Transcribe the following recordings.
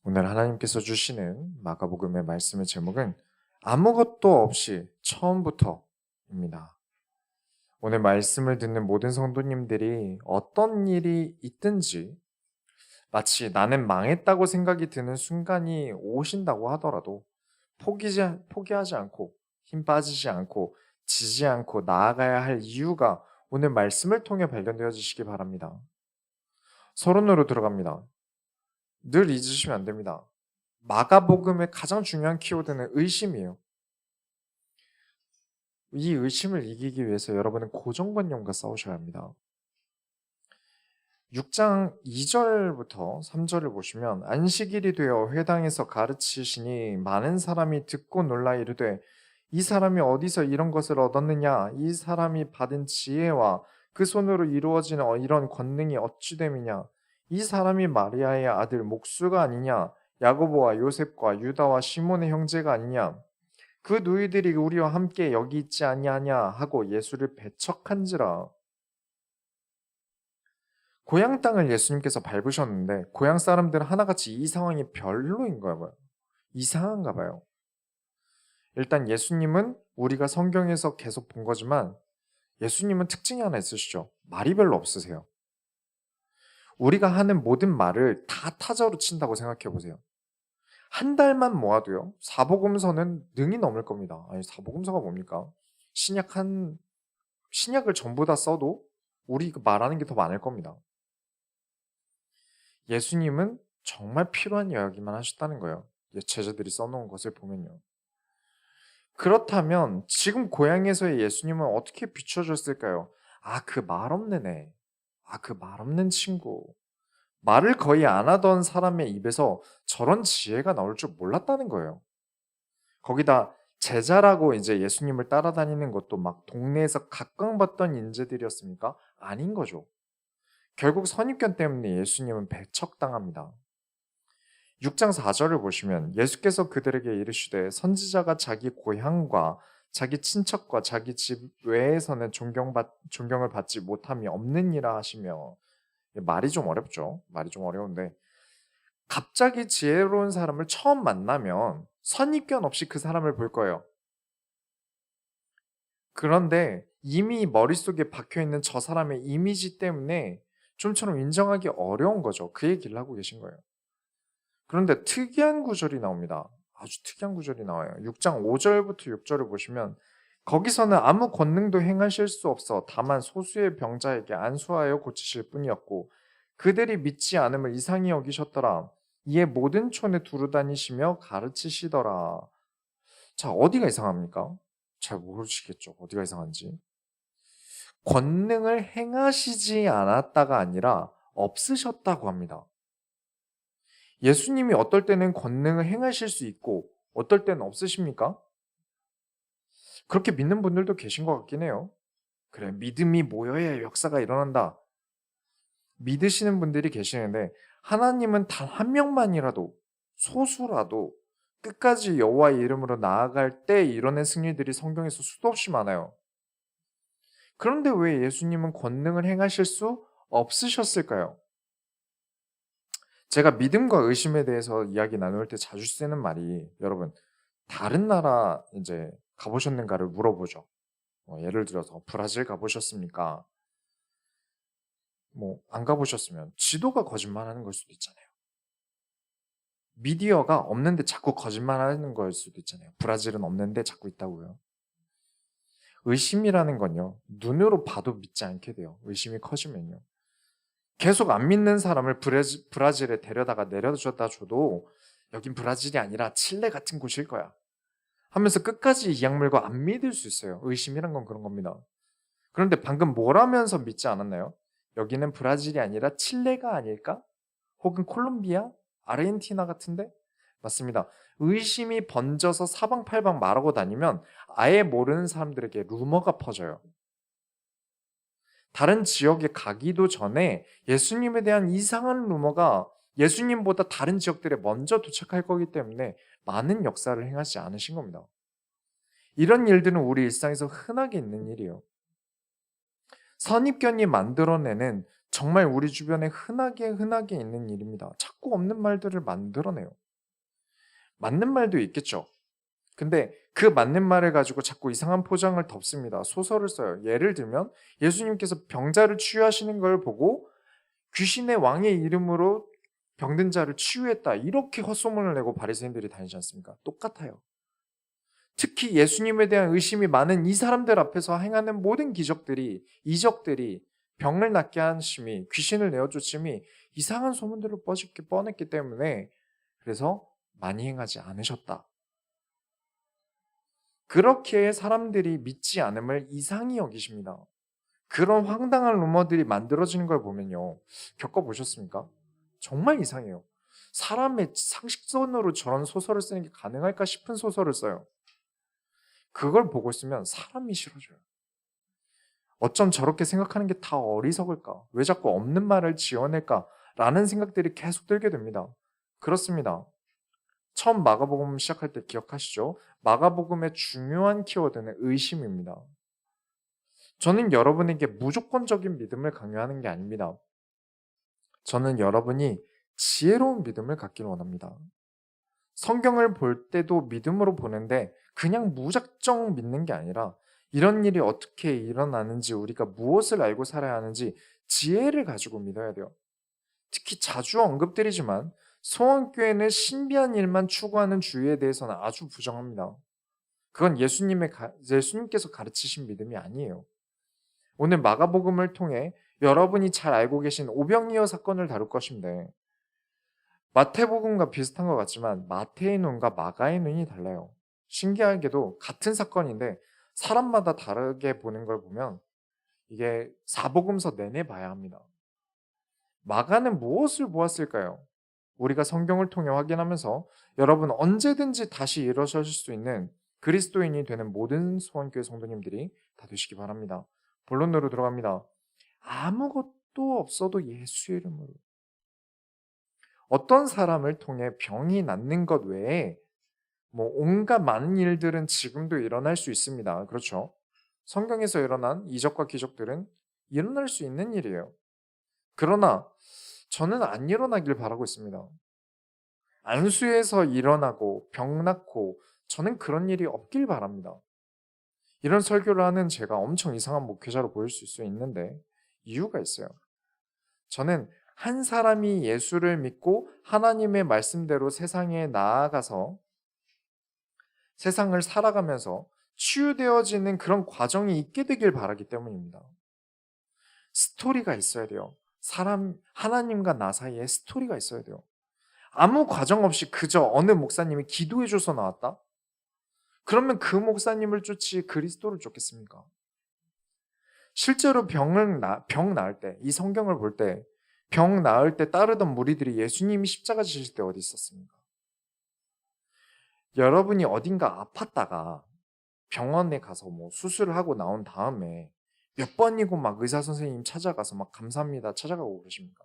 오늘 하나님께서 주시는 마가복음의 말씀의 제목은 아무것도 없이 처음부터입니다. 오늘 말씀을 듣는 모든 성도님들이 어떤 일이 있든지 마치 나는 망했다고 생각이 드는 순간이 오신다고 하더라도 포기하지 않고 힘 빠지지 않고 지지 않고 나아가야 할 이유가 오늘 말씀을 통해 발견되어지시기 바랍니다. 서론으로 들어갑니다. 늘 잊으시면 안 됩니다. 마가복음의 가장 중요한 키워드는 의심이에요. 이 의심을 이기기 위해서 여러분은 고정관념과 싸우셔야 합니다. 6장 2절부터 3절을 보시면 안식일이 되어 회당에서 가르치시니 많은 사람이 듣고 놀라 이르되 이 사람이 어디서 이런 것을 얻었느냐 이 사람이 받은 지혜와 그 손으로 이루어지는 이런 권능이 어찌 됨이냐 이 사람이 마리아의 아들 목수가 아니냐 야고보와 요셉과 유다와 시몬의 형제가 아니냐 그 누이들이 우리와 함께 여기 있지 아니하냐 하고 예수를 배척한지라. 고향 땅을 예수님께서 밟으셨는데 고향 사람들은 하나같이 이 상황이 별로인가 봐요. 이상한가 봐요. 일단 예수님은 우리가 성경에서 계속 본 거지만 예수님은 특징이 하나 있으시죠. 말이 별로 없으세요. 우리가 하는 모든 말을 다 타자로 친다고 생각해 보세요. 한 달만 모아도요. 사복음서는 능이 넘을 겁니다. 아니 사복음서가 뭡니까? 신약을 전부 다 써도 우리 말하는 게 더 많을 겁니다. 예수님은 정말 필요한 이야기만 하셨다는 거예요. 제자들이 써놓은 것을 보면요. 그렇다면 지금 고향에서의 예수님은 어떻게 비춰졌을까요? 그 말 없는 애. 그 말 없는 친구. 말을 거의 안 하던 사람의 입에서 저런 지혜가 나올 줄 몰랐다는 거예요. 거기다 제자라고 이제 예수님을 따라다니는 것도 막 동네에서 각광받던 인재들이었습니까? 아닌 거죠. 결국 선입견 때문에 예수님은 배척당합니다. 6장 4절을 보시면 예수께서 그들에게 이르시되 선지자가 자기 고향과 자기 친척과 자기 집 외에서는 존경을 받지 못함이 없느니라 하시며 말이 좀 어렵죠. 말이 좀 어려운데 갑자기 지혜로운 사람을 처음 만나면 선입견 없이 그 사람을 볼 거예요. 그런데 이미 머릿속에 박혀있는 저 사람의 이미지 때문에 좀처럼 인정하기 어려운 거죠. 그 얘기를 하고 계신 거예요. 그런데 특이한 구절이 나옵니다. 아주 특이한 구절이 나와요. 6장 5절부터 6절을 보시면 거기서는 아무 권능도 행하실 수 없어 다만 소수의 병자에게 안수하여 고치실 뿐이었고 그들이 믿지 않음을 이상히 여기셨더라. 이에 모든 촌에 두루 다니시며 가르치시더라. 자, 어디가 이상합니까? 잘 모르시겠죠. 어디가 이상한지. 권능을 행하시지 않았다가 아니라 없으셨다고 합니다. 예수님이 어떨 때는 권능을 행하실 수 있고 어떨 때는 없으십니까? 그렇게 믿는 분들도 계신 것 같긴 해요. 그래, 믿음이 모여야 역사가 일어난다. 믿으시는 분들이 계시는데 하나님은 단 한 명만이라도 소수라도 끝까지 여호와의 이름으로 나아갈 때 이뤄낸 승리들이 성경에서 수도 없이 많아요. 그런데 왜 예수님은 권능을 행하실 수 없으셨을까요? 제가 믿음과 의심에 대해서 이야기 나눌 때 자주 쓰는 말이 여러분 다른 나라 이제 가보셨는가를 물어보죠. 예를 들어서 브라질 가보셨습니까? 안 가보셨으면 지도가 거짓말하는 걸 수도 있잖아요. 미디어가 없는데 자꾸 거짓말하는 걸 수도 있잖아요. 브라질은 없는데 자꾸 있다고요. 의심이라는 건요. 눈으로 봐도 믿지 않게 돼요. 의심이 커지면요. 계속 안 믿는 사람을 브라질에 데려다가 내려줬다 줘도 여긴 브라질이 아니라 칠레 같은 곳일 거야. 하면서 끝까지 이 약물과 안 믿을 수 있어요. 의심이란 건 그런 겁니다. 그런데 방금 뭘 하면서 믿지 않았나요? 여기는 브라질이 아니라 칠레가 아닐까? 혹은 콜롬비아? 아르헨티나 같은데? 맞습니다. 의심이 번져서 사방팔방 말하고 다니면 아예 모르는 사람들에게 루머가 퍼져요. 다른 지역에 가기도 전에 예수님에 대한 이상한 루머가 예수님보다 다른 지역들에 먼저 도착할 거기 때문에 많은 역사를 행하지 않으신 겁니다. 이런 일들은 우리 일상에서 흔하게 있는 일이에요. 선입견이 만들어내는 정말 우리 주변에 흔하게 있는 일입니다. 자꾸 없는 말들을 만들어내요. 맞는 말도 있겠죠. 근데 그 맞는 말을 가지고 자꾸 이상한 포장을 덮습니다. 소설을 써요. 예를 들면 예수님께서 병자를 치유하시는 걸 보고 귀신의 왕의 이름으로 병든 자를 치유했다. 이렇게 헛소문을 내고 바리새인들이 다니지 않습니까? 똑같아요. 특히 예수님에 대한 의심이 많은 이 사람들 앞에서 행하는 모든 기적들이, 이적들이, 병을 낫게 하심이, 귀신을 내어 쫓음이 이상한 소문들로 뻔했기 때문에 그래서 많이 행하지 않으셨다. 그렇게 사람들이 믿지 않음을 이상히 여기십니다. 그런 황당한 루머들이 만들어지는 걸 보면요. 겪어보셨습니까? 정말 이상해요. 사람의 상식선으로 저런 소설을 쓰는 게 가능할까 싶은 소설을 써요. 그걸 보고 있으면 사람이 싫어져요. 어쩜 저렇게 생각하는 게 다 어리석을까? 왜 자꾸 없는 말을 지어낼까? 라는 생각들이 계속 들게 됩니다. 그렇습니다. 처음 마가복음 시작할 때 기억하시죠? 마가복음의 중요한 키워드는 의심입니다. 저는 여러분에게 무조건적인 믿음을 강요하는 게 아닙니다. 저는 여러분이 지혜로운 믿음을 갖기를 원합니다. 성경을 볼 때도 믿음으로 보는데 그냥 무작정 믿는 게 아니라 이런 일이 어떻게 일어나는지 우리가 무엇을 알고 살아야 하는지 지혜를 가지고 믿어야 돼요. 특히 자주 언급드리지만 소원교회는 신비한 일만 추구하는 주의에 대해서는 아주 부정합니다. 그건 예수님께서 가르치신 믿음이 아니에요. 오늘 마가복음을 통해 여러분이 잘 알고 계신 오병이어 사건을 다룰 것인데 마태복음과 비슷한 것 같지만 마태의 눈과 마가의 눈이 달라요. 신기하게도 같은 사건인데 사람마다 다르게 보는 걸 보면 이게 사복음서 내내 봐야 합니다. 마가는 무엇을 보았을까요? 우리가 성경을 통해 확인하면서 여러분 언제든지 다시 일어서실 수 있는 그리스도인이 되는 모든 소원교회 성도님들이 다 되시기 바랍니다. 본론으로 들어갑니다. 아무것도 없어도 예수 이름으로 어떤 사람을 통해 병이 낫는 것 외에 온갖 많은 일들은 지금도 일어날 수 있습니다. 그렇죠? 성경에서 일어난 이적과 기적들은 일어날 수 있는 일이에요. 그러나 저는 안 일어나길 바라고 있습니다. 안수에서 일어나고 병 낫고 저는 그런 일이 없길 바랍니다. 이런 설교를 하는 제가 엄청 이상한 목회자로 보일 수 있는데 이유가 있어요. 저는 한 사람이 예수를 믿고 하나님의 말씀대로 세상에 나아가서 세상을 살아가면서 치유되어지는 그런 과정이 있게 되길 바라기 때문입니다. 스토리가 있어야 돼요. 하나님과 나 사이에 스토리가 있어야 돼요. 아무 과정 없이 그저 어느 목사님이 기도해줘서 나왔다? 그러면 그 목사님을 쫓지 그리스도를 쫓겠습니까? 실제로 병 나을 때, 이 성경을 볼 때, 병 나을 때 따르던 무리들이 예수님이 십자가 지실 때 어디 있었습니까? 여러분이 어딘가 아팠다가 병원에 가서 수술을 하고 나온 다음에 몇 번이고 막 의사 선생님 찾아가서 막 감사합니다 찾아가고 그러십니까?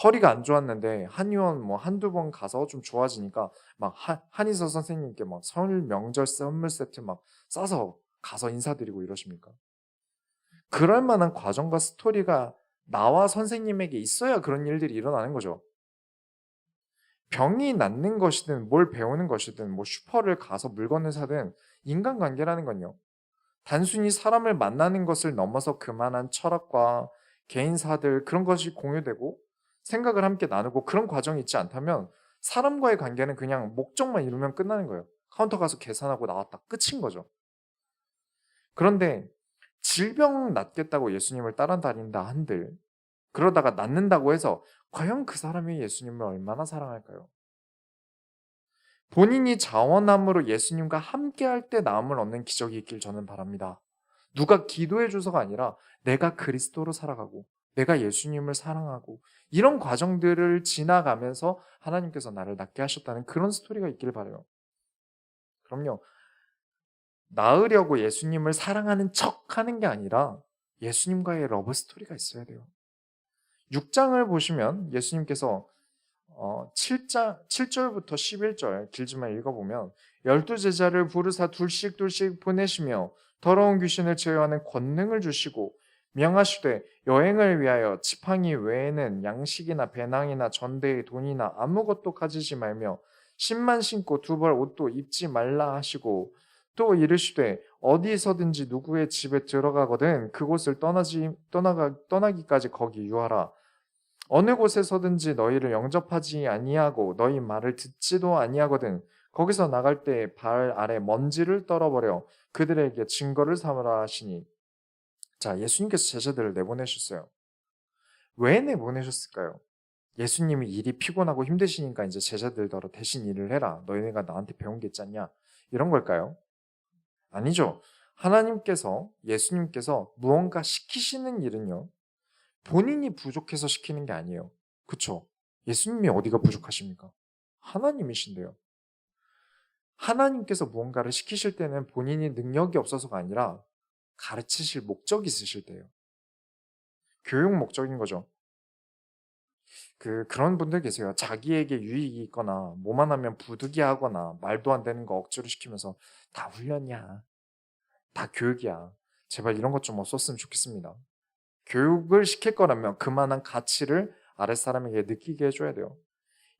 허리가 안 좋았는데 한의원 한두 번 가서 좀 좋아지니까 막 한의사 선생님께 막 설 명절 선물 세트 막 싸서 가서 인사드리고 이러십니까? 그럴 만한 과정과 스토리가 나와 선생님에게 있어야 그런 일들이 일어나는 거죠. 병이 낫는 것이든 뭘 배우는 것이든 슈퍼를 가서 물건을 사든 인간관계라는 건요. 단순히 사람을 만나는 것을 넘어서 그만한 철학과 개인사들 그런 것이 공유되고 생각을 함께 나누고 그런 과정이 있지 않다면 사람과의 관계는 그냥 목적만 이루면 끝나는 거예요. 카운터 가서 계산하고 나왔다. 끝인 거죠. 그런데 질병 낫겠다고 예수님을 따라다닌다 한들 그러다가 낫는다고 해서 과연 그 사람이 예수님을 얼마나 사랑할까요? 본인이 자원함으로 예수님과 함께할 때 나음을 얻는 기적이 있길 저는 바랍니다. 누가 기도해 줘서가 아니라 내가 그리스도로 살아가고 내가 예수님을 사랑하고 이런 과정들을 지나가면서 하나님께서 나를 낫게 하셨다는 그런 스토리가 있길 바라요. 그럼요. 나으려고 예수님을 사랑하는 척하는 게 아니라 예수님과의 러브 스토리가 있어야 돼요. 6장을 보시면 예수님께서 7절부터 11절 길지만 읽어보면 12제자를 부르사 둘씩 보내시며 더러운 귀신을 제어하는 권능을 주시고 명하시되 여행을 위하여 지팡이 외에는 양식이나 배낭이나 전대의 돈이나 아무것도 가지지 말며 신만 신고 두 벌 옷도 입지 말라 하시고 또 이르시되 어디서든지 누구의 집에 들어가거든 그곳을 떠나기까지 거기 유하라. 어느 곳에서든지 너희를 영접하지 아니하고 너희 말을 듣지도 아니하거든 거기서 나갈 때 발 아래 먼지를 떨어버려 그들에게 증거를 삼으라 하시니. 자, 예수님께서 제자들을 내보내셨어요. 왜 내보내셨을까요? 예수님이 일이 피곤하고 힘드시니까 이제 제자들더러 대신 일을 해라. 너희가 나한테 배운 게 있지 않냐? 이런 걸까요? 아니죠. 하나님께서, 예수님께서 무언가 시키시는 일은요, 본인이 부족해서 시키는 게 아니에요. 그쵸? 예수님이 어디가 부족하십니까? 하나님이신데요. 하나님께서 무언가를 시키실 때는 본인이 능력이 없어서가 아니라 가르치실 목적이 있으실 때예요. 교육 목적인 거죠. 그런 분들 계세요. 자기에게 유익이 있거나 뭐만 하면 부득이하거나 말도 안 되는 거 억지로 시키면서 다 훈련이야. 다 교육이야. 제발 이런 것 좀 없었으면 좋겠습니다. 교육을 시킬 거라면 그만한 가치를 아랫사람에게 느끼게 해줘야 돼요.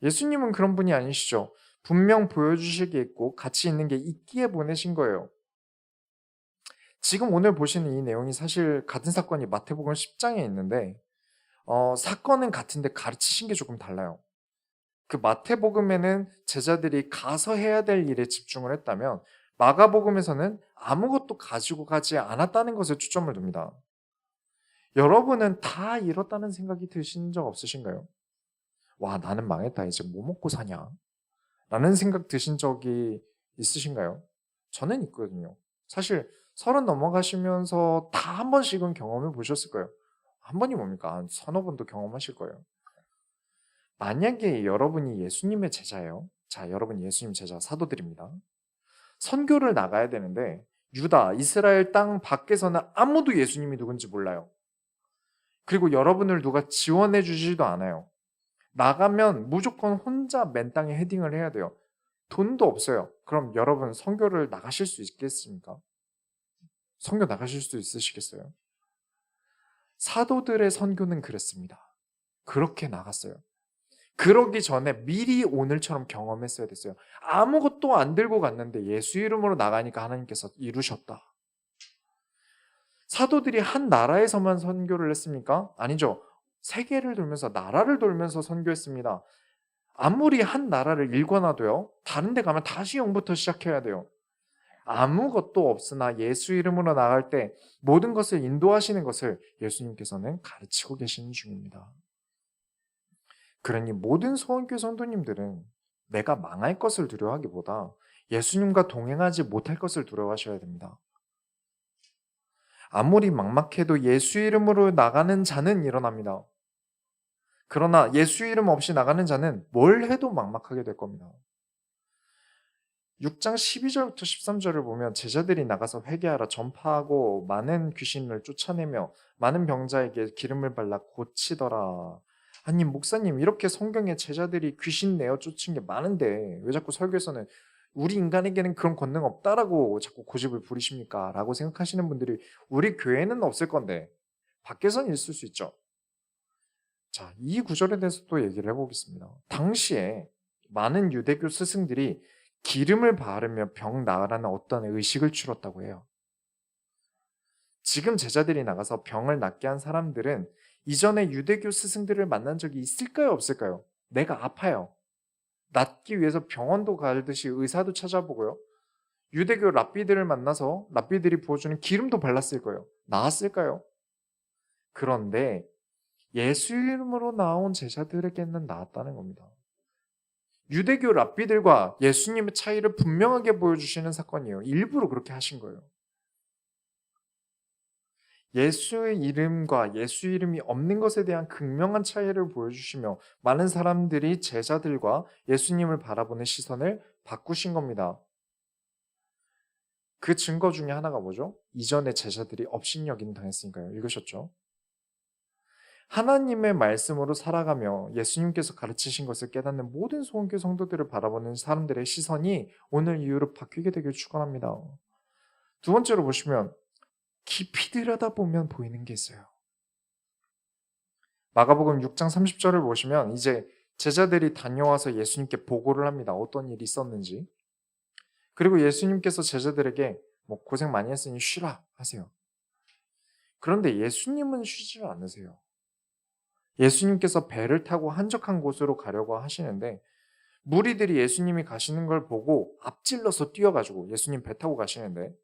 예수님은 그런 분이 아니시죠. 분명 보여주실 게 있고 가치 있는 게 있기에 보내신 거예요. 지금 오늘 보시는 이 내용이 사실 같은 사건이 마태복음 10장에 있는데 사건은 같은데 가르치신 게 조금 달라요. 그 마태복음에는 제자들이 가서 해야 될 일에 집중을 했다면 마가복음에서는 아무것도 가지고 가지 않았다는 것에 초점을 둡니다. 여러분은 다 잃었다는 생각이 드신 적 없으신가요? 와, 나는 망했다. 이제 뭐 먹고 사냐? 라는 생각 드신 적이 있으신가요? 저는 있거든요. 사실 30 넘어가시면서 다 한 번씩은 경험해 보셨을 거예요. 한 번이 뭡니까? 한 서너 번도 경험하실 거예요. 만약에 여러분이 예수님의 제자예요. 자, 여러분 예수님 제자 사도들입니다. 선교를 나가야 되는데 유다, 이스라엘 땅 밖에서는 아무도 예수님이 누군지 몰라요. 그리고 여러분을 누가 지원해 주지도 않아요. 나가면 무조건 혼자 맨 땅에 헤딩을 해야 돼요. 돈도 없어요. 그럼 여러분 선교를 나가실 수 있겠습니까? 선교 나가실 수 있으시겠어요? 사도들의 선교는 그랬습니다. 그렇게 나갔어요. 그러기 전에 미리 오늘처럼 경험했어야 됐어요. 아무것도 안 들고 갔는데 예수 이름으로 나가니까 하나님께서 이루셨다. 사도들이 한 나라에서만 선교를 했습니까? 아니죠. 세계를 돌면서 나라를 돌면서 선교했습니다. 아무리 한 나라를 일궈놔도요. 다른 데 가면 다시 0부터 시작해야 돼요. 아무것도 없으나 예수 이름으로 나갈 때 모든 것을 인도하시는 것을 예수님께서는 가르치고 계시는 중입니다. 그러니 모든 소원교회 성도님들은 내가 망할 것을 두려워하기보다 예수님과 동행하지 못할 것을 두려워하셔야 됩니다. 아무리 막막해도 예수 이름으로 나가는 자는 일어납니다. 그러나 예수 이름 없이 나가는 자는 뭘 해도 막막하게 될 겁니다. 6장 12절부터 13절을 보면 제자들이 나가서 회개하라 전파하고 많은 귀신을 쫓아내며 많은 병자에게 기름을 발라 고치더라. 아니 목사님 이렇게 성경에 제자들이 귀신 내어 쫓은 게 많은데 왜 자꾸 설교에서는 우리 인간에게는 그런 권능 없다라고 자꾸 고집을 부리십니까? 라고 생각하시는 분들이 우리 교회는 없을 건데 밖에서는 있을 수 있죠. 자, 이 구절에 대해서 또 얘기를 해보겠습니다. 당시에 많은 유대교 스승들이 기름을 바르며 병 나으라는 어떤 의식을 치렀다고 해요. 지금 제자들이 나가서 병을 낫게 한 사람들은 이전에 유대교 스승들을 만난 적이 있을까요? 없을까요? 내가 아파요. 낫기 위해서 병원도 가듯이 의사도 찾아보고요. 유대교 랍비들을 만나서 랍비들이 부어주는 기름도 발랐을 거예요. 나았을까요? 그런데 예수 이름으로 나온 제자들에게는 나았다는 겁니다. 유대교 랍비들과 예수님의 차이를 분명하게 보여주시는 사건이에요. 일부러 그렇게 하신 거예요. 예수의 이름과 예수 이름이 없는 것에 대한 극명한 차이를 보여주시며 많은 사람들이 제자들과 예수님을 바라보는 시선을 바꾸신 겁니다. 그 증거 중에 하나가 뭐죠? 이전에 제자들이 업신여긴 당했으니까요. 읽으셨죠? 하나님의 말씀으로 살아가며 예수님께서 가르치신 것을 깨닫는 모든 소원교회 성도들을 바라보는 사람들의 시선이 오늘 이후로 바뀌게 되길 축원합니다. 두 번째로 보시면 깊이 들여다보면 보이는 게 있어요. 마가복음 6장 30절을 보시면 이제 제자들이 다녀와서 예수님께 보고를 합니다. 어떤 일이 있었는지. 그리고 예수님께서 제자들에게 뭐 고생 많이 했으니 쉬라 하세요. 그런데 예수님은 쉬지 않으세요. 예수님께서 배를 타고 한적한 곳으로 가려고 하시는데 무리들이 예수님이 가시는 걸 보고 앞질러서 뛰어가지고 예수님 배 타고 가시는데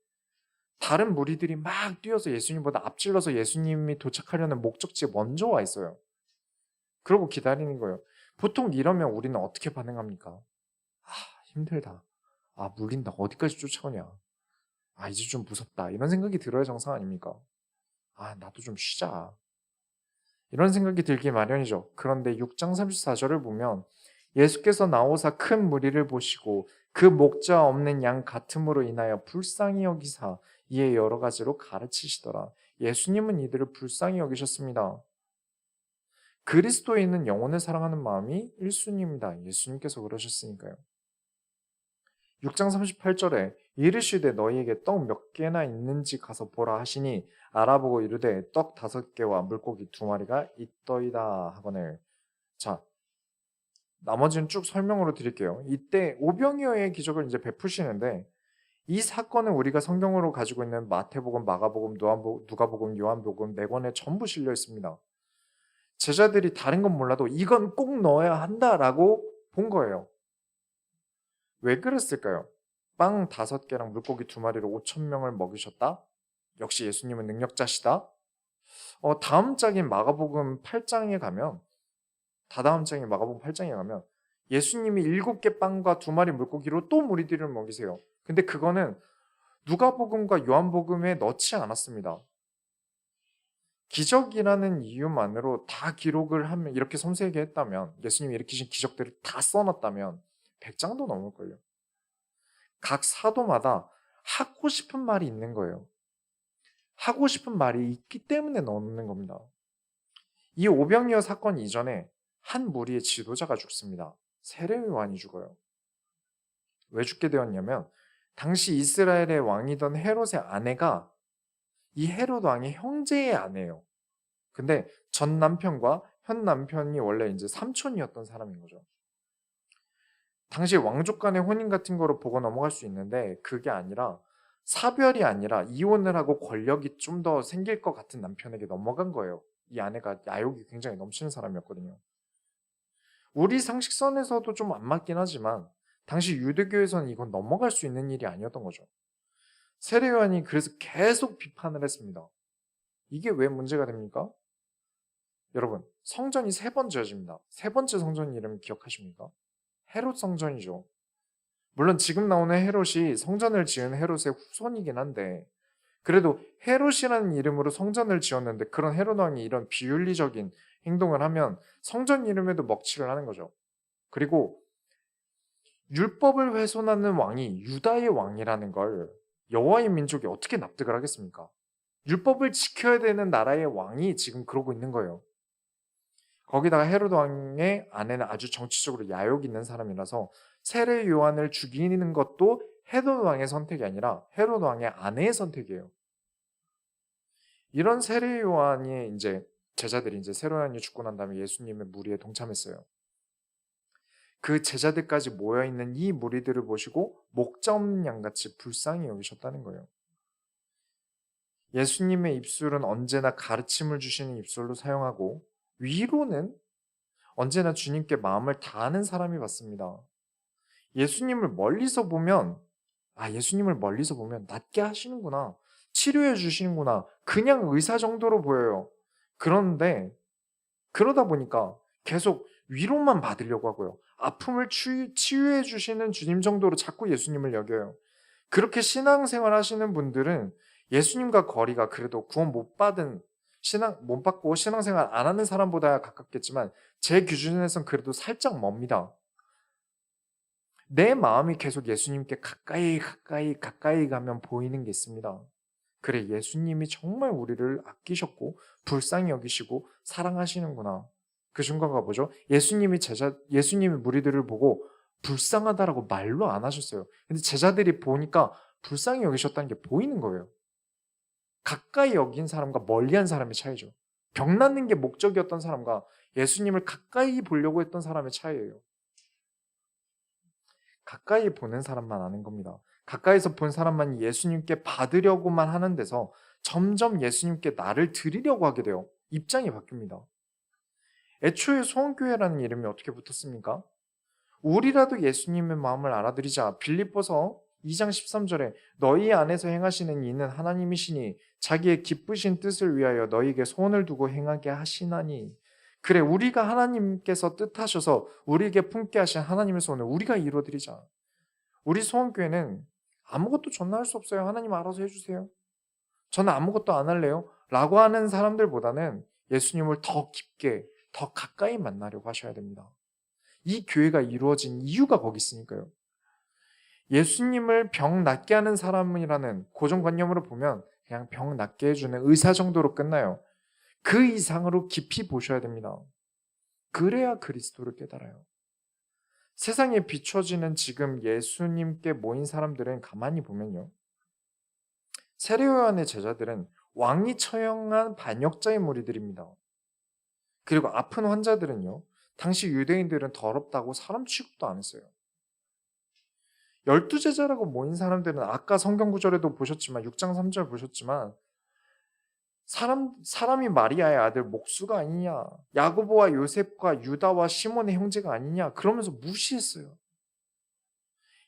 다른 무리들이 막 뛰어서 예수님보다 앞질러서 예수님이 도착하려는 목적지에 먼저 와 있어요. 그러고 기다리는 거예요. 보통 이러면 우리는 어떻게 반응합니까? 아, 힘들다. 아, 물린다. 어디까지 쫓아오냐. 아, 이제 좀 무섭다. 이런 생각이 들어야 정상 아닙니까? 아, 나도 좀 쉬자. 이런 생각이 들기 마련이죠. 그런데 6장 34절을 보면 예수께서 나오사 큰 무리를 보시고 그 목자 없는 양 같음으로 인하여 불쌍히 여기사 이에 여러 가지로 가르치시더라. 예수님은 이들을 불쌍히 여기셨습니다. 그리스도인은 영혼을 사랑하는 마음이 1순위입니다. 예수님께서 그러셨으니까요. 6장 38절에 이르시되 너희에게 떡 몇 개나 있는지 가서 보라 하시니 알아보고 이르되 떡 5개와 물고기 2마리가 있더이다 하거늘. 자, 나머지는 쭉 설명으로 드릴게요. 이때 오병이어의 기적을 이제 베푸시는데 이 사건은 우리가 성경으로 가지고 있는 마태복음, 마가복음, 누가복음, 요한복음 4권에 전부 실려 있습니다. 제자들이 다른 건 몰라도 이건 꼭 넣어야 한다라고 본 거예요. 왜 그랬을까요? 빵 5개랑 물고기 2마리로 5,000명을 먹이셨다? 역시 예수님은 능력자시다? 다음 장인 마가복음 8장에 가면 다다음 장인 마가복음 8장에 가면 예수님이 7개 빵과 2마리 물고기로 또 무리들을 먹이세요. 근데 그거는 누가복음과 요한복음에 넣지 않았습니다. 기적이라는 이유만으로 다 기록을 하면 이렇게 섬세하게 했다면 예수님이 일으키신 기적들을 다 써놨다면 100장도 넘을걸요. 각 사도마다 하고 싶은 말이 있는 거예요. 하고 싶은 말이 있기 때문에 넣는 겁니다. 이 오병이어 사건 이전에 한 무리의 지도자가 죽습니다. 세례 요한이 죽어요. 왜 죽게 되었냐면 당시 이스라엘의 왕이던 헤롯의 아내가 이 헤롯 왕의 형제의 아내예요. 근데 전 남편과 현 남편이 원래 이제 삼촌이었던 사람인 거죠. 당시 왕족 간의 혼인 같은 거로 보고 넘어갈 수 있는데 그게 아니라 사별이 아니라 이혼을 하고 권력이 좀 더 생길 것 같은 남편에게 넘어간 거예요. 이 아내가 야욕이 굉장히 넘치는 사람이었거든요. 우리 상식선에서도 좀 안 맞긴 하지만 당시 유대교에서는 이건 넘어갈 수 있는 일이 아니었던 거죠. 세례요한이 그래서 계속 비판을 했습니다. 이게 왜 문제가 됩니까? 여러분, 성전이 3번 지어집니다. 3번째 성전 이름 기억하십니까? 헤롯 성전이죠. 물론 지금 나오는 헤롯이 성전을 지은 헤롯의 후손이긴 한데 그래도 헤롯이라는 이름으로 성전을 지었는데 그런 헤롯 왕이 이런 비윤리적인 행동을 하면 성전 이름에도 먹칠을 하는 거죠. 그리고 율법을 훼손하는 왕이 유다의 왕이라는 걸 여호와의 민족이 어떻게 납득을 하겠습니까? 율법을 지켜야 되는 나라의 왕이 지금 그러고 있는 거예요. 거기다가 헤롯 왕의 아내는 아주 정치적으로 야욕 있는 사람이라서 세례 요한을 죽이는 것도 헤롯 왕의 선택이 아니라 헤롯 왕의 아내의 선택이에요. 이런 세례 요한이 이제 제자들이 이제 세례 요한이 죽고 난 다음에 예수님의 무리에 동참했어요. 그 제자들까지 모여 있는 이 무리들을 보시고 목자 없는 양같이 불쌍히 여기셨다는 거예요. 예수님의 입술은 언제나 가르침을 주시는 입술로 사용하고 위로는 언제나 주님께 마음을 다하는 사람이 받습니다. 예수님을 멀리서 보면 예수님을 멀리서 보면 낫게 하시는구나. 치료해 주시는구나. 그냥 의사 정도로 보여요. 그런데 그러다 보니까 계속 위로만 받으려고 하고요. 아픔을 치유해 주시는 주님 정도로 자꾸 예수님을 여겨요. 그렇게 신앙생활 하시는 분들은 예수님과 거리가 그래도 구원 못 받고 신앙생활 안 하는 사람보다 가깝겠지만 제 기준에선 그래도 살짝 멉니다. 내 마음이 계속 예수님께 가까이 가면 보이는 게 있습니다. 그래, 예수님이 정말 우리를 아끼셨고 불쌍히 여기시고 사랑하시는구나. 그 증거가 뭐죠? 예수님이 무리들을 보고 불쌍하다라고 말로 안 하셨어요. 근데 제자들이 보니까 불쌍히 여기셨다는 게 보이는 거예요. 가까이 여긴 사람과 멀리한 사람의 차이죠. 병 낫는 게 목적이었던 사람과 예수님을 가까이 보려고 했던 사람의 차이예요. 가까이 보는 사람만 아는 겁니다. 가까이서 본 사람만 예수님께 받으려고만 하는 데서 점점 예수님께 나를 드리려고 하게 돼요. 입장이 바뀝니다. 애초에 소원교회라는 이름이 어떻게 붙었습니까? 우리라도 예수님의 마음을 알아들이자. 빌립보서 2장 13절에 너희 안에서 행하시는 이는 하나님이시니 자기의 기쁘신 뜻을 위하여 너희에게 소원을 두고 행하게 하시나니. 그래, 우리가 하나님께서 뜻하셔서 우리에게 품게 하신 하나님의 소원을 우리가 이루어드리자. 우리 소원교회는 아무것도 전화할 수 없어요. 하나님 알아서 해주세요. 저는 아무것도 안 할래요. 라고 하는 사람들보다는 예수님을 더 깊게, 더 가까이 만나려고 하셔야 됩니다. 이 교회가 이루어진 이유가 거기 있으니까요. 예수님을 병 낫게 하는 사람이라는 고정관념으로 보면 그냥 병 낫게 해주는 의사 정도로 끝나요. 그 이상으로 깊이 보셔야 됩니다. 그래야 그리스도를 깨달아요. 세상에 비춰지는 지금 예수님께 모인 사람들은 가만히 보면요. 세례요한의 제자들은 왕이 처형한 반역자의 무리들입니다. 그리고 아픈 환자들은요. 당시 유대인들은 더럽다고 사람 취급도 안 했어요. 12제자라고 모인 사람들은 아까 성경 구절에도 보셨지만 6장 3절 보셨지만 사람이 마리아의 아들 목수가 아니냐, 야고보와 요셉과 유다와 시몬의 형제가 아니냐 그러면서 무시했어요.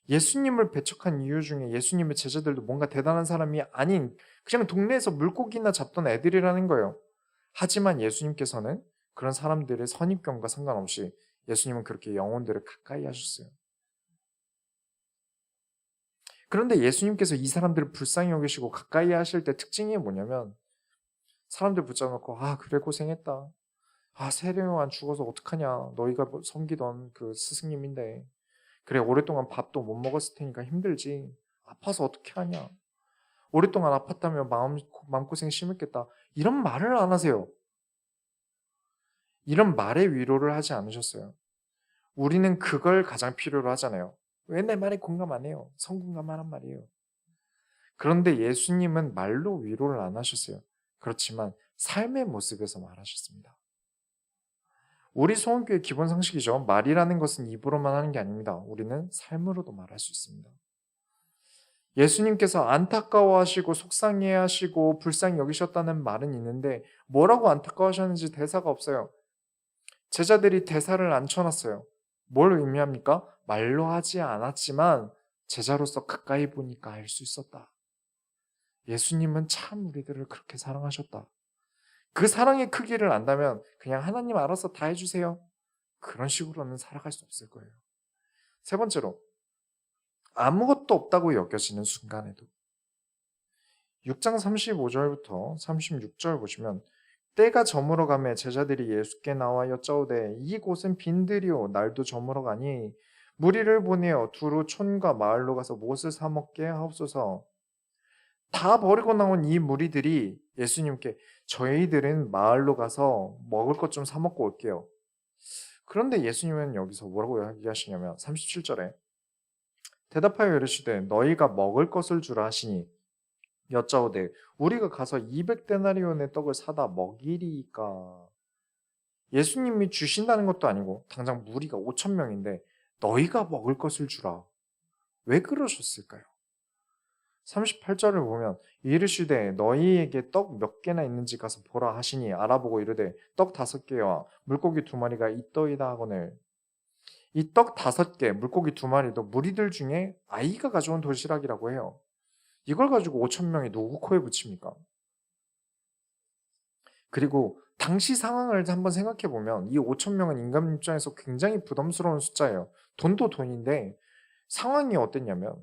예수님을 배척한 이유 중에 예수님의 제자들도 뭔가 대단한 사람이 아닌 그냥 동네에서 물고기나 잡던 애들이라는 거예요. 하지만 예수님께서는 그런 사람들의 선입견과 상관없이 예수님은 그렇게 영혼들을 가까이 하셨어요. 그런데 예수님께서 이 사람들을 불쌍히 여기시고 가까이 하실 때 특징이 뭐냐면 사람들 붙잡아놓고 그래 고생했다. 세례요한 죽어서 어떡하냐. 너희가 섬기던 그 스승님인데 그래 오랫동안 밥도 못 먹었을 테니까 힘들지. 아파서 어떻게 하냐. 오랫동안 아팠다면 마음고생 심했겠다. 이런 말을 안 하세요. 이런 말의 위로를 하지 않으셨어요. 우리는 그걸 가장 필요로 하잖아요. 왜 내 말에 공감 안 해요? 성공감하란 말이에요. 그런데 예수님은 말로 위로를 안 하셨어요. 그렇지만 삶의 모습에서 말하셨습니다. 우리 소원교의 기본 상식이죠. 말이라는 것은 입으로만 하는 게 아닙니다. 우리는 삶으로도 말할 수 있습니다. 예수님께서 안타까워하시고 속상해하시고 불쌍히 여기셨다는 말은 있는데 뭐라고 안타까워하셨는지 대사가 없어요. 제자들이 대사를 안 쳐놨어요. 뭘 의미합니까? 말로 하지 않았지만 제자로서 가까이 보니까 알 수 있었다. 예수님은 참 우리들을 그렇게 사랑하셨다. 그 사랑의 크기를 안다면 그냥 하나님 알아서 다 해주세요. 그런 식으로는 살아갈 수 없을 거예요. 세 번째로 아무것도 없다고 여겨지는 순간에도 6장 35절부터 36절 보시면 때가 저물어 가매 제자들이 예수께 나와 여짜오되 이곳은 빈들이요 날도 저물어 가니 무리를 보내어 두루 촌과 마을로 가서 못을 사 먹게 하옵소서. 다 버리고 나온 이 무리들이 예수님께 저희들은 마을로 가서 먹을 것 좀 사 먹고 올게요. 그런데 예수님은 여기서 뭐라고 얘기하시냐면 37절에 대답하여 이르시되 너희가 먹을 것을 주라 하시니 여짜오되 우리가 가서 200데나리온의 떡을 사다 먹이리이까. 예수님이 주신다는 것도 아니고 당장 무리가 5천 명인데 너희가 먹을 것을 주라. 왜 그러셨을까요? 38절을 보면 이르시되 너희에게 떡 몇 개나 있는지 가서 보라 하시니 알아보고 이르되 떡 5개와 물고기 2마리가 있더이다 하거늘. 이 떡 5개, 물고기 2마리도 무리들 중에 아이가 가져온 도시락이라고 해요. 이걸 가지고 5천 명이 누구 코에 붙입니까? 그리고 당시 상황을 한번 생각해 보면 이 5천 명은 인간 입장에서 굉장히 부담스러운 숫자예요. 돈도 돈인데 상황이 어땠냐면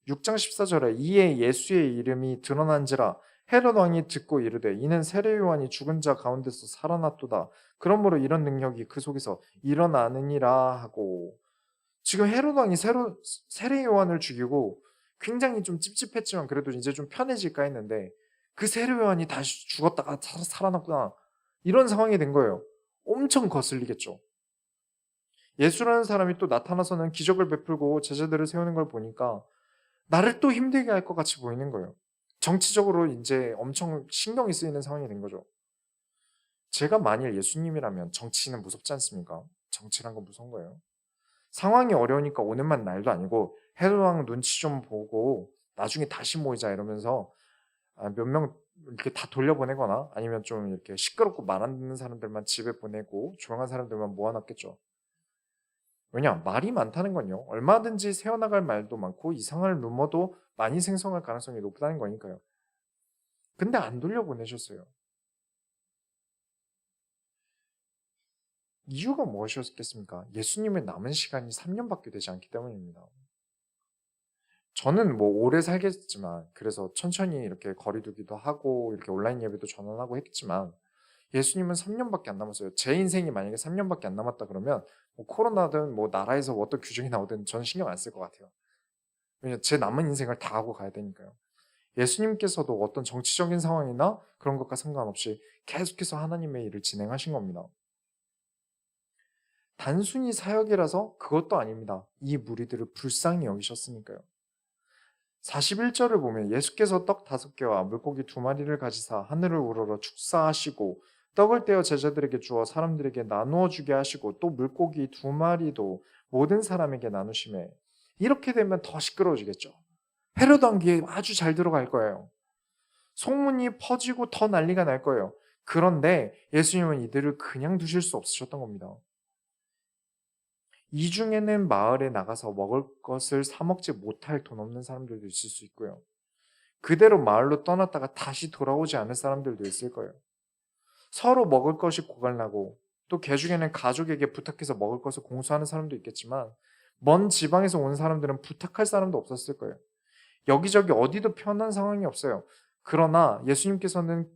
6장 14절에 이에 예수의 이름이 드러난지라 헤롯 왕이 듣고 이르되 이는 세례 요한이 죽은 자 가운데서 살아났도다. 그러므로 이런 능력이 그 속에서 일어나느니라 하고 지금 헤롯 왕이 세례 요한을 죽이고 굉장히 좀 찝찝했지만 그래도 이제 좀 편해질까 했는데 그 세례 요한이 다시 죽었다가 살아났구나. 이런 상황이 된 거예요. 엄청 거슬리겠죠. 예수라는 사람이 또 나타나서는 기적을 베풀고 제자들을 세우는 걸 보니까 나를 또 힘들게 할 것 같이 보이는 거예요. 정치적으로 이제 엄청 신경이 쓰이는 상황이 된 거죠. 제가 만일 예수님이라면 정치는 무섭지 않습니까? 정치란 건 무서운 거예요. 상황이 어려우니까 오늘만 날도 아니고 헤롯 왕 눈치 좀 보고 나중에 다시 모이자 이러면서 몇 명 이렇게 다 돌려보내거나 아니면 좀 이렇게 시끄럽고 말 안 듣는 사람들만 집에 보내고 조용한 사람들만 모아놨겠죠. 왜냐? 말이 많다는 건요. 얼마든지 새어나갈 말도 많고 이상할 루머도 많이 생성할 가능성이 높다는 거니까요. 근데 안 돌려보내셨어요. 이유가 무엇이었겠습니까? 예수님의 남은 시간이 3년밖에 되지 않기 때문입니다. 저는 뭐 오래 살겠지만 그래서 천천히 이렇게 거리두기도 하고 이렇게 온라인 예배도 전환하고 했지만 예수님은 3년밖에 안 남았어요. 제 인생이 만약에 3년밖에 안 남았다 그러면 뭐 코로나든 뭐 나라에서 어떤 규정이 나오든 저는 신경 안 쓸 것 같아요. 왜냐면 제 남은 인생을 다 하고 가야 되니까요. 예수님께서도 어떤 정치적인 상황이나 그런 것과 상관없이 계속해서 하나님의 일을 진행하신 겁니다. 단순히 사역이라서 그것도 아닙니다. 이 무리들을 불쌍히 여기셨으니까요. 41절을 보면 예수께서 떡 5개와 물고기 2마리를 가지사 하늘을 우러러 축사하시고 떡을 떼어 제자들에게 주어 사람들에게 나누어 주게 하시고 또 물고기 2마리도 모든 사람에게 나누시매 이렇게 되면 더 시끄러워지겠죠. 헤롯 왕기에 아주 잘 들어갈 거예요. 소문이 퍼지고 더 난리가 날 거예요. 그런데 예수님은 이들을 그냥 두실 수 없으셨던 겁니다. 이 중에는 마을에 나가서 먹을 것을 사 먹지 못할 돈 없는 사람들도 있을 수 있고요. 그대로 마을로 떠났다가 다시 돌아오지 않을 사람들도 있을 거예요. 서로 먹을 것이 고갈나고 또 개 중에는 가족에게 부탁해서 먹을 것을 공수하는 사람도 있겠지만 먼 지방에서 온 사람들은 부탁할 사람도 없었을 거예요. 여기저기 어디도 편한 상황이 없어요. 그러나 예수님께서는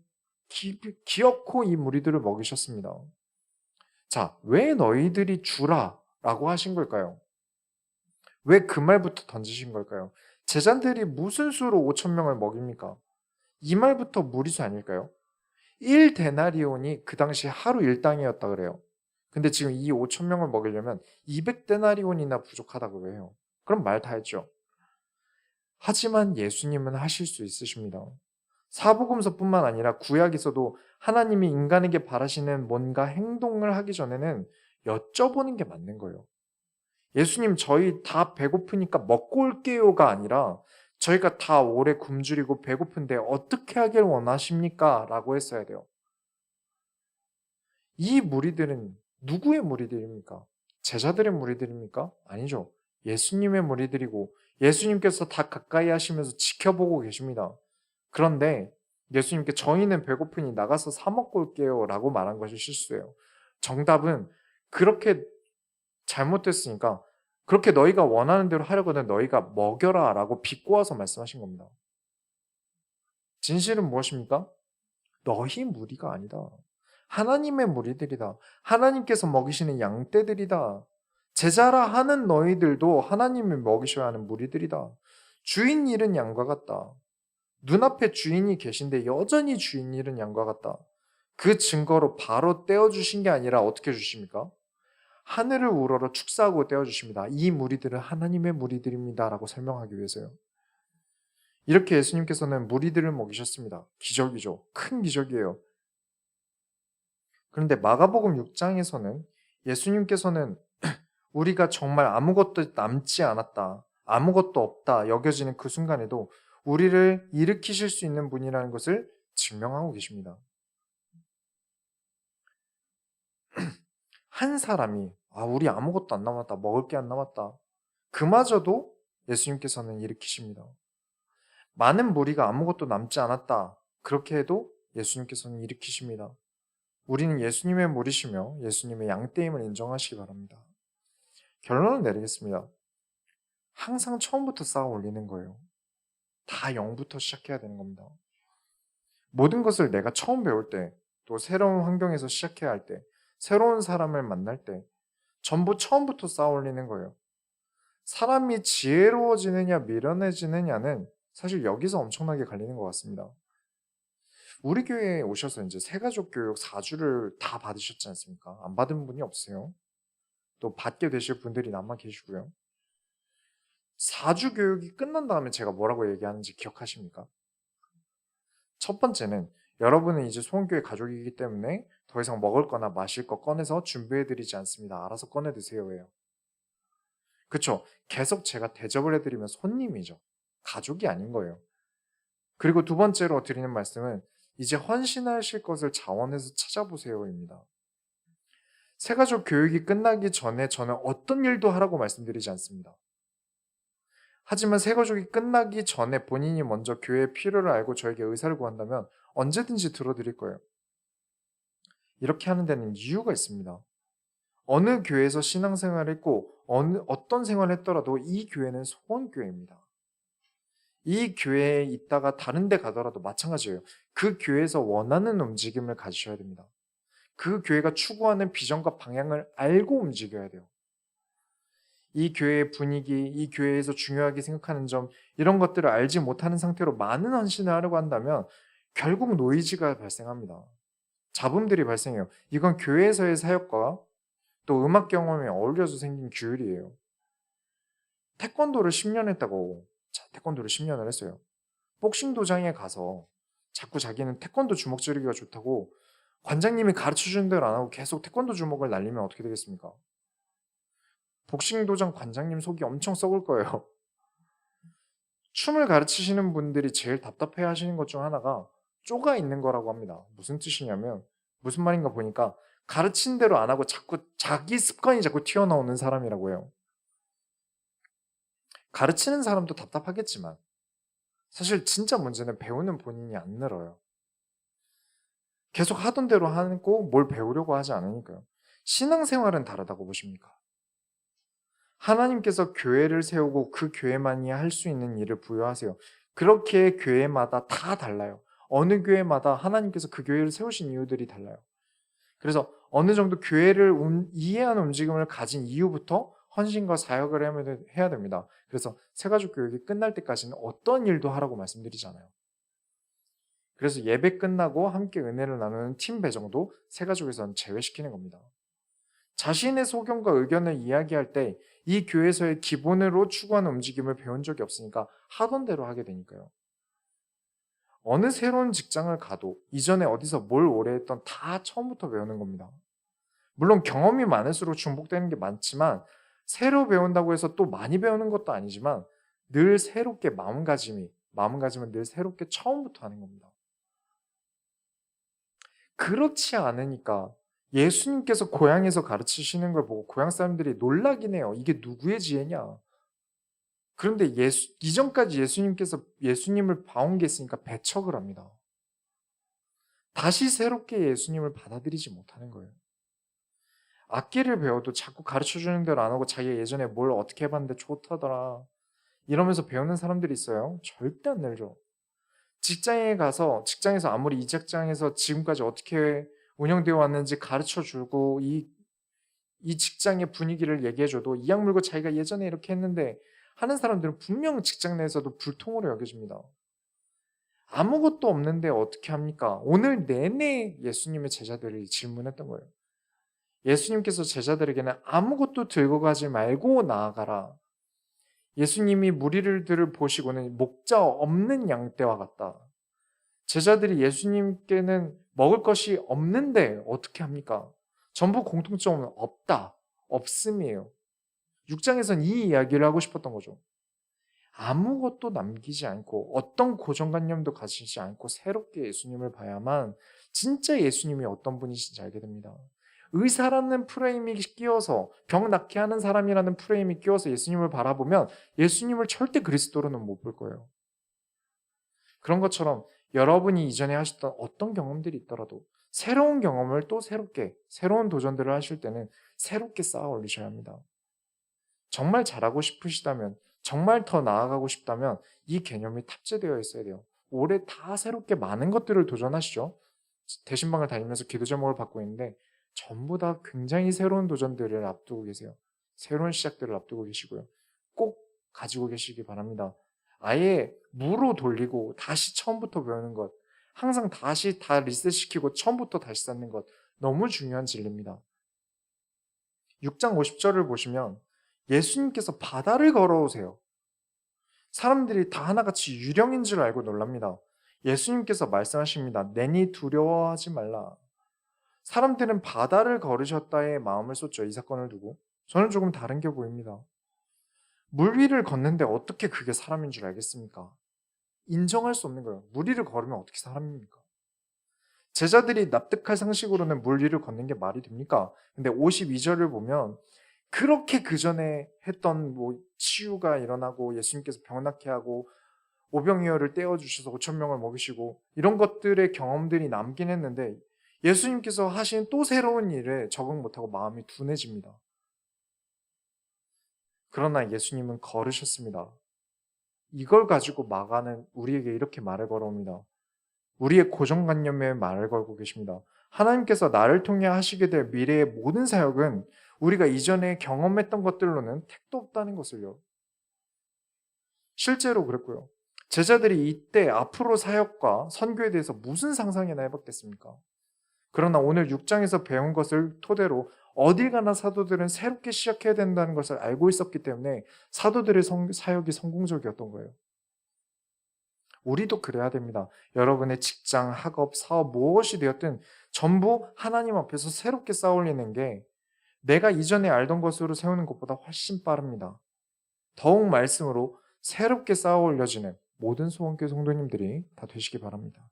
기어코 이 무리들을 먹이셨습니다. 자, 왜 너희들이 주라 라고 하신 걸까요? 왜 그 말부터 던지신 걸까요? 제자들이 무슨 수로 5천 명을 먹입니까? 이 말부터 무리수 아닐까요? 1데나리온이 그 당시 하루 일당이었다 그래요. 근데 지금 이 5천 명을 먹이려면 200데나리온이나 부족하다고 해요. 그럼 말 다 했죠. 하지만 예수님은 하실 수 있으십니다. 사복음서뿐만 아니라 구약에서도 하나님이 인간에게 바라시는 뭔가 행동을 하기 전에는 여쭤보는 게 맞는 거예요. 예수님 저희 다 배고프니까 먹고 올게요가 아니라 저희가 다 오래 굶주리고 배고픈데 어떻게 하길 원하십니까? 라고 했어야 돼요. 이 무리들은 누구의 무리들입니까? 제자들의 무리들입니까? 아니죠. 예수님의 무리들이고 예수님께서 다 가까이 하시면서 지켜보고 계십니다. 그런데 예수님께 저희는 배고프니 나가서 사 먹고 올게요 라고 말한 것이 실수예요. 정답은 그렇게 잘못됐으니까 그렇게 너희가 원하는 대로 하려거든 너희가 먹여라 라고 비꼬아서 말씀하신 겁니다. 진실은 무엇입니까? 너희 무리가 아니다. 하나님의 무리들이다. 하나님께서 먹이시는 양떼들이다. 제자라 하는 너희들도 하나님이 먹이셔야 하는 무리들이다. 주인 잃은 양과 같다. 눈앞에 주인이 계신데 여전히 주인 잃은 양과 같다. 그 증거로 바로 떼어주신 게 아니라 어떻게 주십니까? 하늘을 우러러 축사하고 떼어주십니다. 이 무리들은 하나님의 무리들입니다. 라고 설명하기 위해서요. 이렇게 예수님께서는 무리들을 먹이셨습니다. 기적이죠. 큰 기적이에요. 그런데 마가복음 6장에서는 예수님께서는 우리가 정말 아무것도 남지 않았다, 아무것도 없다 여겨지는 그 순간에도 우리를 일으키실 수 있는 분이라는 것을 증명하고 계십니다. 한 사람이 우리 아무것도 안 남았다, 먹을 게 안 남았다. 그마저도 예수님께서는 일으키십니다. 많은 무리가 아무것도 남지 않았다. 그렇게 해도 예수님께서는 일으키십니다. 우리는 예수님의 무리시며 예수님의 양떼임을 인정하시기 바랍니다. 결론을 내리겠습니다. 항상 처음부터 쌓아 올리는 거예요. 다 0부터 시작해야 되는 겁니다. 모든 것을 내가 처음 배울 때, 또 새로운 환경에서 시작해야 할 때, 새로운 사람을 만날 때, 전부 처음부터 쌓아 올리는 거예요. 사람이 지혜로워지느냐, 미련해지느냐는 사실 여기서 엄청나게 갈리는 것 같습니다. 우리 교회에 오셔서 이제 새가족 교육 4주를 다 받으셨지 않습니까? 안 받은 분이 없어요. 또 받게 되실 분들이 남아 계시고요. 4주 교육이 끝난 다음에 제가 뭐라고 얘기하는지 기억하십니까? 첫 번째는 여러분은 이제 소원교회 가족이기 때문에 더 이상 먹을 거나 마실 거 꺼내서 준비해 드리지 않습니다. 알아서 꺼내 드세요예요. 그쵸? 계속 제가 대접을 해 드리면 손님이죠. 가족이 아닌 거예요. 그리고 두 번째로 드리는 말씀은 이제 헌신하실 것을 자원해서 찾아보세요입니다. 새가족 교육이 끝나기 전에 저는 어떤 일도 하라고 말씀드리지 않습니다. 하지만 새가족이 끝나기 전에 본인이 먼저 교회의 필요를 알고 저에게 의사를 구한다면 언제든지 들어드릴 거예요. 이렇게 하는 데는 이유가 있습니다. 어느 교회에서 신앙생활을 했고 어떤 생활을 했더라도 이 교회는 소원교회입니다. 이 교회에 있다가 다른 데 가더라도 마찬가지예요. 그 교회에서 원하는 움직임을 가지셔야 됩니다. 그 교회가 추구하는 비전과 방향을 알고 움직여야 돼요. 이 교회의 분위기, 이 교회에서 중요하게 생각하는 점, 이런 것들을 알지 못하는 상태로 많은 헌신을 하려고 한다면 결국 노이즈가 발생합니다. 잡음들이 발생해요. 이건 교회에서의 사역과 또 음악 경험이 어울려서 생긴 규율이에요. 태권도를 10년 했다고. 자, 태권도를 10년을 했어요. 복싱 도장에 가서 자꾸 자기는 태권도 주먹 찌르기가 좋다고 관장님이 가르쳐주는 대로 안 하고 계속 태권도 주먹을 날리면 어떻게 되겠습니까? 복싱 도장 관장님 속이 엄청 썩을 거예요. 춤을 가르치시는 분들이 제일 답답해 하시는 것 중 하나가 쪼가 있는 거라고 합니다. 무슨 뜻이냐면, 무슨 말인가 보니까 가르친 대로 안 하고 자꾸 자기 습관이 자꾸 튀어나오는 사람이라고 해요. 가르치는 사람도 답답하겠지만 사실 진짜 문제는 배우는 본인이 안 늘어요. 계속 하던 대로 하고 뭘 배우려고 하지 않으니까요. 신앙생활은 다르다고 보십니까? 하나님께서 교회를 세우고 그 교회만이 할 수 있는 일을 부여하세요. 그렇게 교회마다 다 달라요. 어느 교회마다 하나님께서 그 교회를 세우신 이유들이 달라요. 그래서 어느 정도 교회를 이해하는 움직임을 가진 이후부터 헌신과 사역을 해야 됩니다. 그래서 새가족 교육이 끝날 때까지는 어떤 일도 하라고 말씀드리잖아요. 그래서 예배 끝나고 함께 은혜를 나누는 팀 배정도 새가족에서는 제외시키는 겁니다. 자신의 소견과 의견을 이야기할 때 이 교회에서의 기본으로 추구하는 움직임을 배운 적이 없으니까 하던 대로 하게 되니까요. 어느 새로운 직장을 가도 이전에 어디서 뭘 오래 했던 다 처음부터 배우는 겁니다. 물론 경험이 많을수록 중복되는 게 많지만 새로 배운다고 해서 또 많이 배우는 것도 아니지만 늘 새롭게 마음가짐은 늘 새롭게 처음부터 하는 겁니다. 그렇지 않으니까 예수님께서 고향에서 가르치시는 걸 보고 고향 사람들이 놀라긴 해요. 이게 누구의 지혜냐? 그런데 이전까지 예수님께서 예수님을 봐온 게 있으니까 배척을 합니다. 다시 새롭게 예수님을 받아들이지 못하는 거예요. 악기를 배워도 자꾸 가르쳐주는 대로 안 하고 자기가 예전에 뭘 어떻게 해봤는데 좋다더라 이러면서 배우는 사람들이 있어요. 절대 안 늘죠. 직장에서 아무리 이 직장에서 지금까지 어떻게 운영되어 왔는지 가르쳐주고 이 직장의 분위기를 얘기해줘도 이악 물고 자기가 예전에 이렇게 했는데 하는 사람들은 분명 직장 내에서도 불통으로 여겨집니다. 아무것도 없는데 어떻게 합니까? 오늘 내내 예수님의 제자들이 질문했던 거예요. 예수님께서 제자들에게는 아무것도 들고 가지 말고 나아가라. 예수님이 무리들을 보시고는 목자 없는 양떼와 같다. 제자들이 예수님께는 먹을 것이 없는데 어떻게 합니까? 전부 공통점은 없다, 없음이에요. 6장에서는 이 이야기를 하고 싶었던 거죠. 아무것도 남기지 않고 어떤 고정관념도 가지지 않고 새롭게 예수님을 봐야만 진짜 예수님이 어떤 분이신지 알게 됩니다. 의사라는 프레임이 끼어서 병 낫게 하는 사람이라는 프레임이 끼어서 예수님을 바라보면 예수님을 절대 그리스도로는 못 볼 거예요. 그런 것처럼 여러분이 이전에 하셨던 어떤 경험들이 있더라도 새로운 경험을 또 새로운 도전들을 하실 때는 새롭게 쌓아 올리셔야 합니다. 정말 잘하고 싶으시다면, 정말 더 나아가고 싶다면 이 개념이 탑재되어 있어야 돼요. 올해 다 새롭게 많은 것들을 도전하시죠. 대신방을 다니면서 기도 제목을 받고 있는데 전부 다 굉장히 새로운 도전들을 앞두고 계세요. 새로운 시작들을 앞두고 계시고요. 꼭 가지고 계시기 바랍니다. 아예 무로 돌리고 다시 처음부터 배우는 것, 항상 다시 다 리셋시키고 처음부터 다시 쌓는 것, 너무 중요한 진리입니다. 6장 50절을 보시면 예수님께서 바다를 걸어오세요. 사람들이 다 하나같이 유령인 줄 알고 놀랍니다. 예수님께서 말씀하십니다. 내니 두려워하지 말라. 사람들은 바다를 걸으셨다에 마음을 쏟죠. 이 사건을 두고. 저는 조금 다른 게 보입니다. 물 위를 걷는데 어떻게 그게 사람인 줄 알겠습니까? 인정할 수 없는 거예요. 물 위를 걸으면 어떻게 사람입니까? 제자들이 납득할 상식으로는 물 위를 걷는 게 말이 됩니까? 근데 52절을 보면 그렇게 그 전에 했던 뭐 치유가 일어나고 예수님께서 병 낫게 하고 오병이어를 떼어 주셔서 5천 명을 먹이시고 이런 것들의 경험들이 남긴 했는데 예수님께서 하신 또 새로운 일에 적응 못하고 마음이 둔해집니다. 그러나 예수님은 걸으셨습니다. 이걸 가지고 마가는 우리에게 이렇게 말을 걸어옵니다. 우리의 고정관념에 말을 걸고 계십니다. 하나님께서 나를 통해 하시게 될 미래의 모든 사역은 우리가 이전에 경험했던 것들로는 택도 없다는 것을요. 실제로 그랬고요. 제자들이 이때 앞으로 사역과 선교에 대해서 무슨 상상이나 해봤겠습니까? 그러나 오늘 6장에서 배운 것을 토대로 어딜 가나 사도들은 새롭게 시작해야 된다는 것을 알고 있었기 때문에 사도들의 사역이 성공적이었던 거예요. 우리도 그래야 됩니다. 여러분의 직장, 학업, 사업 무엇이 되었든 전부 하나님 앞에서 새롭게 쌓아올리는 게 내가 이전에 알던 것으로 세우는 것보다 훨씬 빠릅니다. 더욱 말씀으로 새롭게 쌓아올려지는 모든 소원교회 성도님들이 다 되시기 바랍니다.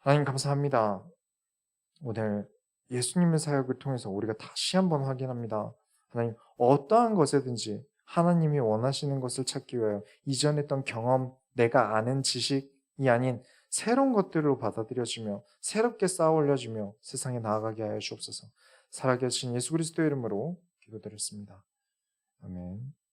하나님 감사합니다. 오늘 예수님의 사역을 통해서 우리가 다시 한번 확인합니다. 하나님 어떠한 것에든지 하나님이 원하시는 것을 찾기 위하여 이전에 했던 경험, 내가 아는 지식이 아닌 새로운 것들로 받아들여지며 새롭게 쌓아올려지며 세상에 나아가게 하여 주옵소서. 살아계신 예수 그리스도의 이름으로 기도드렸습니다. 아멘.